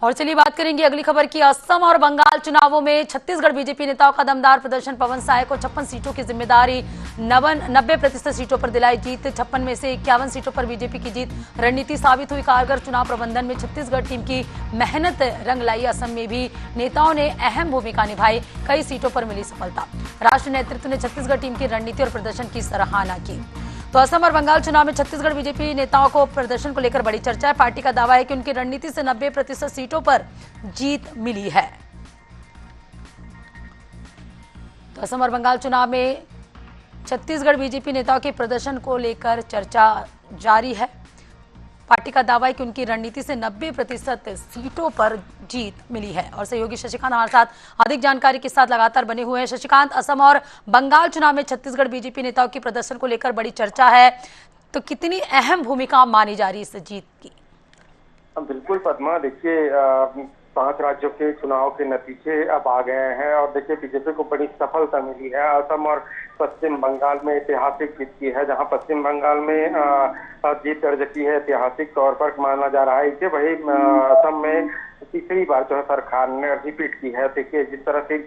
और चलिए बात करेंगे अगली खबर की। असम और बंगाल चुनावों में छत्तीसगढ़ बीजेपी नेताओं का दमदार प्रदर्शन। पवन साय को 56 सीटों की जिम्मेदारी। 90% सीटों पर दिलाई जीत। 56 में से 51 सीटों पर बीजेपी की जीत। रणनीति साबित हुई कारगर। चुनाव प्रबंधन में छत्तीसगढ़ टीम की मेहनत रंग लाई। असम में भी नेताओं ने अहम भूमिका निभाई। कई सीटों पर मिली सफलता। राष्ट्रीय नेतृत्व ने छत्तीसगढ़ टीम की रणनीति और प्रदर्शन की सराहना की। तो असम और बंगाल चुनाव में छत्तीसगढ़ बीजेपी नेताओं को प्रदर्शन को लेकर बड़ी चर्चा है। पार्टी का दावा है कि उनकी रणनीति से 90% सीटों पर जीत मिली है। तो असम और बंगाल चुनाव में छत्तीसगढ़ बीजेपी नेताओं के प्रदर्शन को लेकर चर्चा जारी है। पार्टी का दावा है कि उनकी रणनीति से 90% सीटों पर जीत मिली है। और सहयोगी शशिकांत हमारे साथ अधिक जानकारी के साथ लगातार बने हुए हैं। शशिकांत, असम और बंगाल चुनाव में छत्तीसगढ़ बीजेपी नेताओं की प्रदर्शन को लेकर बड़ी चर्चा है, तो कितनी अहम भूमिका मानी जा रही है इस जीत की? बिल्कुल पद्मा, देखिए 5 राज्यों के चुनाव के नतीजे अब आ गए हैं और देखिए बीजेपी को बड़ी सफलता मिली है। असम और पश्चिम बंगाल में ऐतिहासिक जीत की है, जहां पश्चिम बंगाल में जीत दर्ज की है ऐतिहासिक तौर पर माना जा रहा है इसे। वही असम में तीसरी बार जो है सरकार ने रिपीट की है। देखिए जिस तरह से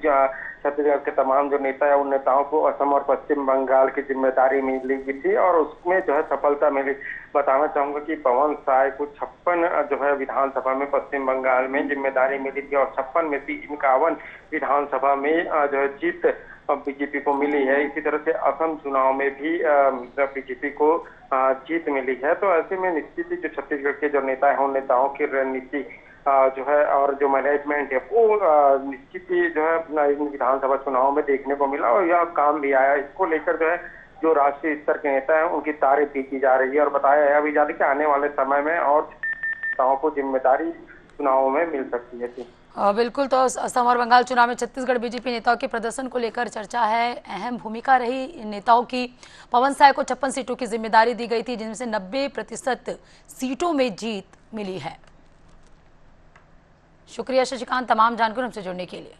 छत्तीसगढ़ के तमाम जो नेता है उन नेताओं को असम और पश्चिम बंगाल की जिम्मेदारी मिली थी और उसमें जो है सफलता मिली। बताना चाहूंगा कि पवन साय को 56 जो है विधानसभा में पश्चिम बंगाल में जिम्मेदारी मिली थी और 56 में से 51 विधानसभा में जो है जीत बीजेपी को मिली है। इसी तरह से असम चुनाव में भी बीजेपी को जीत मिली है। तो ऐसे में निश्चित ही जो छत्तीसगढ़ के जो नेता है उन नेताओं की रणनीति जो है और जो मैनेजमेंट है वो निश्चित ही जो है विधानसभा चुनाव में देखने को मिला और यह काम भी आया। इसको लेकर जो है जो राष्ट्रीय स्तर के नेता है उनकी तारीफ भी की जा रही है और बताया है अभी जाने कि आने वाले समय में और नेताओं को जिम्मेदारी चुनावों में मिल सकती है। बिल्कुल। तो असम और बंगाल चुनाव में छत्तीसगढ़ बीजेपी नेताओं के प्रदर्शन को लेकर चर्चा है। अहम भूमिका रही नेताओं की। पवन साय को 56 सीटों की जिम्मेदारी दी गई थी, जिनमें से 90% सीटों में जीत मिली है। शुक्रिया शशिकांत तमाम जानकारी हमसे जुड़ने के लिए।